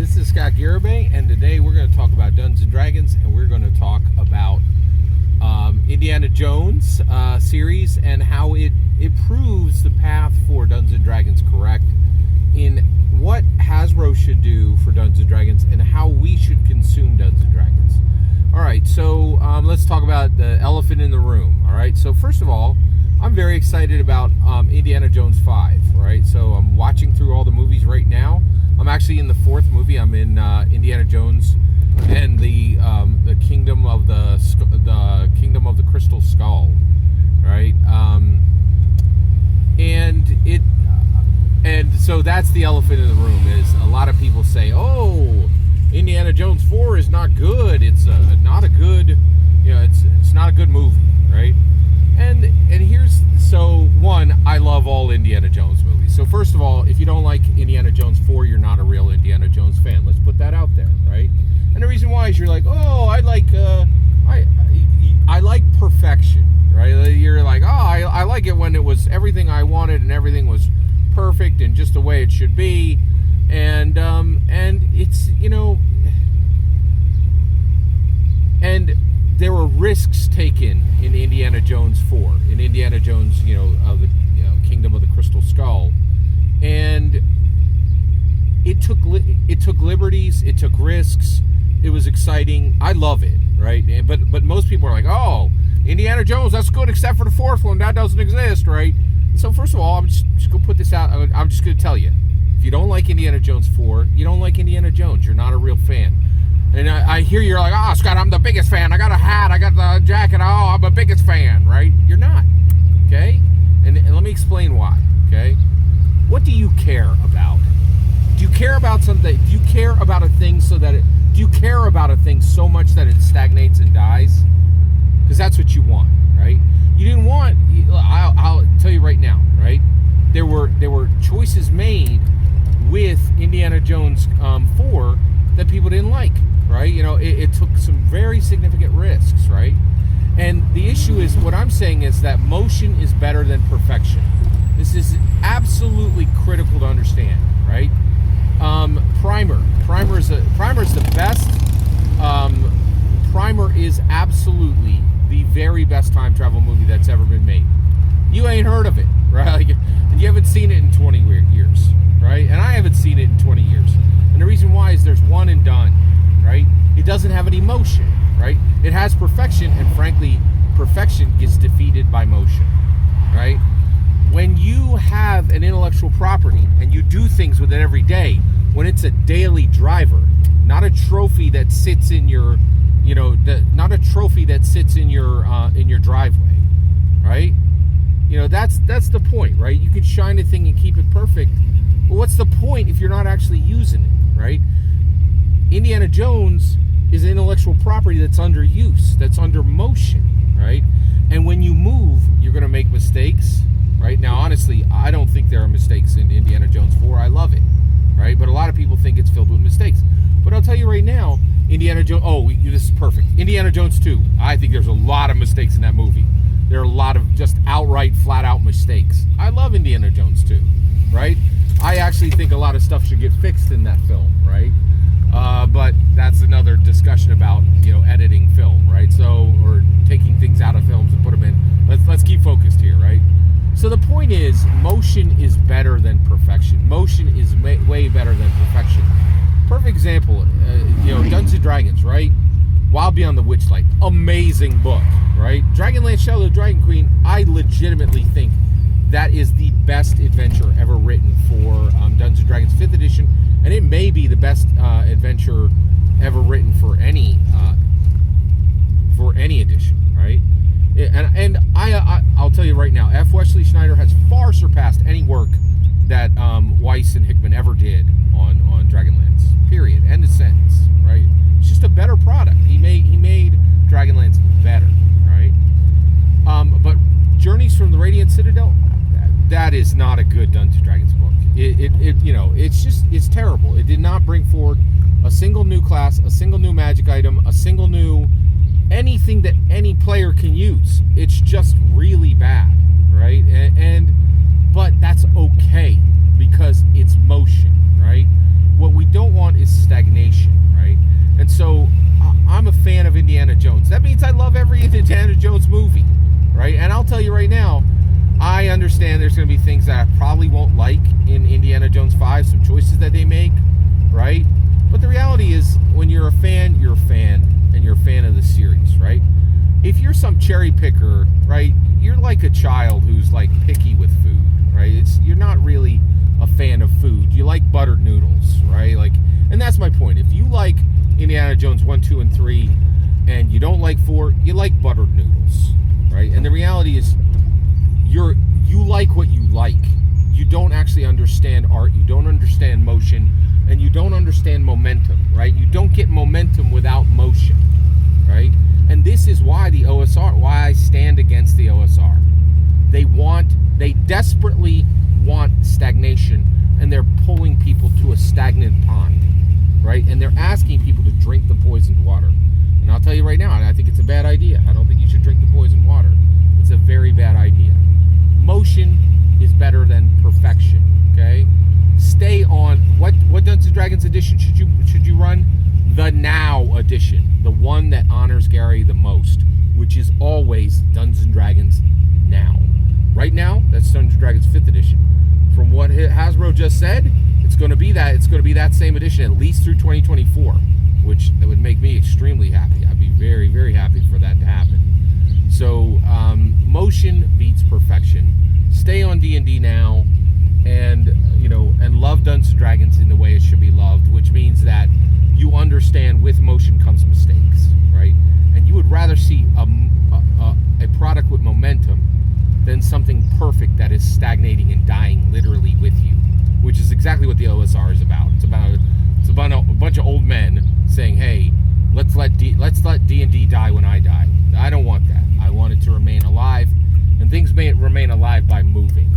This is Scott Garibay, and today we're going to talk about Dungeons and Dragons, and we're going to talk about Indiana Jones series and how it proves the path for Dungeons and Dragons correct in what Hasbro should do for Dungeons and Dragons and how we should consume Dungeons and Dragons. All right, so let's talk about the elephant in the room. All right, so first of all, I'm very excited about Indiana Jones 5. All right, so I'm watching through all the movies right now. I'm actually in the fourth movie. I'm in Indiana Jones and the Kingdom of the Kingdom of the Crystal Skull, right? And so that's the elephant in the room. Is a lot of people say, "Oh, Indiana Jones 4 is not good. It's not a good, it's not a good movie, right?" And here's one, I love all Indiana Jones movies. So first of all, if you don't like Indiana Jones 4, you're not a real Indiana Jones fan. Let's put that out there, right? And the reason why is you're like, oh, I like perfection, right? You're like, oh, I like it when it was everything I wanted and everything was perfect and just the way it should be, and it's and there were risks taken in Indiana Jones 4, in Indiana Jones, of the Kingdom of the Crystal Skull, and it took liberties, it took risks. It was exciting. I love it, right? But most people are like, oh, Indiana Jones, that's good, except for the fourth one, that doesn't exist, right? So first of all, I'm just gonna put this out. I'm just gonna tell you, if you don't like Indiana Jones 4, you don't like Indiana Jones. You're not a real fan. And I hear you're like, oh, Scott, I'm the biggest fan. I got a hat, I got the jacket. Oh, I'm the biggest fan, right? You're not, okay? And let me explain why, okay? What do you care about? Do you care about something? Do you care about a thing do you care about a thing so much that it stagnates and dies? Because that's what you want, right? You didn't want, I'll tell you right now, right? There were choices made with Indiana Jones 4 that people didn't like, right? It took some very significant risks, right? And the issue is, what I'm saying is that motion is better than perfection. This is absolutely critical to understand, right? Primer is the best. Primer is absolutely the very best time travel movie that's ever been made. You ain't heard of it, right? And you haven't seen it in 20 years, right? And I haven't seen it in 20 years. And the reason why is there's one and done, right? It doesn't have any motion, right? It has perfection, and frankly, perfection gets defeated by motion, right? When you have an intellectual property and you do things with it every day, when it's a daily driver, not a trophy that sits in your, not a trophy that sits in your driveway, right? That's the point, right? You can shine a thing and keep it perfect, but what's the point if you're not actually using it, right? Indiana Jones is intellectual property that's under use, that's under motion, right? And when you move, you're going to make mistakes, right? Now, honestly, I don't think there are mistakes in Indiana Jones 4. I love it, right? But a lot of people think it's filled with mistakes. But I'll tell you right now, Indiana Jones, this is perfect. Indiana Jones 2, I think there's a lot of mistakes in that movie. There are a lot of just outright, flat-out mistakes. I love Indiana Jones 2, right? I actually think a lot of stuff should get fixed in that film, right? But that's another discussion about, editing film, right? Or taking things out of films and put them in. Let's keep focused here, right? So the point is, motion is better than perfection. Motion is way better than perfection. Perfect example, Dungeons and Dragons, right? Wild Beyond the Witchlight, amazing book, right? Dragonlance Shadow of the Dragon Queen, I legitimately think that is the best adventure ever written for Dungeons and Dragons 5th edition, and it may be the best adventure ever written for any edition, right? And I'll tell you right now, F. Wesley Schneider has far surpassed any work that Weiss and Hickman ever did on Dragonlance. Period. End of sentence. Right? It's just a better product. He made Dragonlance better. Right? But Journeys from the Radiant Citadel, that is not a good Dungeons and Dragons book. It's terrible. It did not bring forward a single new class, a single new magic item, a single new anything that any player can use. It's just really bad, right? But that's okay because it's motion, right? What we don't want is stagnation. fan of Indiana Jones. That means I love every Indiana Jones movie, right? And I'll tell you right now, I understand there's going to be things that I probably won't like in Indiana Jones 5, some choices that they make, right? But the reality is, when you're a fan, you're a fan, and you're a fan of the series, right? If you're some cherry picker, right, you're like a child who's like picky with food, right? You're not really a fan of food. You like buttered noodles, right? Like, and that's my point. If you like Indiana Jones 1, 2, and 3, and you don't like 4, you like buttered noodles, right? And the reality is, you like what you like. You don't actually understand art. You don't understand motion, and you don't understand momentum, right? You don't get momentum without motion, right? And this is why the OSR, why I stand against the OSR. They desperately want stagnation, and they're pulling people to a stagnant pond, right? And they're asking people to drink the poisoned water. And I'll tell you right now, I think it's a bad idea. I don't think you should drink the poisoned water. It's a very bad idea. Motion is better than perfection, okay? Stay on, what Dungeons & Dragons edition should you run? The Now edition, the one that honors Gary the most, which is always Dungeons & Dragons Now. Right now, that's Dungeons & Dragons 5th edition. From what Hasbro just said, it's going to be that same edition at least through 2024, which that would make me extremely happy. I'd be very, very happy for that to happen. So motion beats perfection. Stay on D&D now, and love Dungeons & Dragons in the way it should be loved, which means that you understand with motion comes mistakes, right? And you would rather see a product with momentum than something perfect that is stagnating and dying literally with you, which is exactly what the OSR is about. It's about a bunch of old men saying, "Hey, let's let D&D die when I die." I don't want that. I want it to remain alive, and things may remain alive by moving.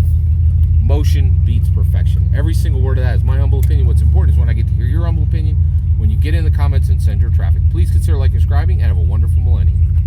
Motion beats perfection. Every single word of that is my humble opinion. What's important is when I get to hear your humble opinion, when you get in the comments and send your traffic. Please consider liking and subscribing, and have a wonderful millennium.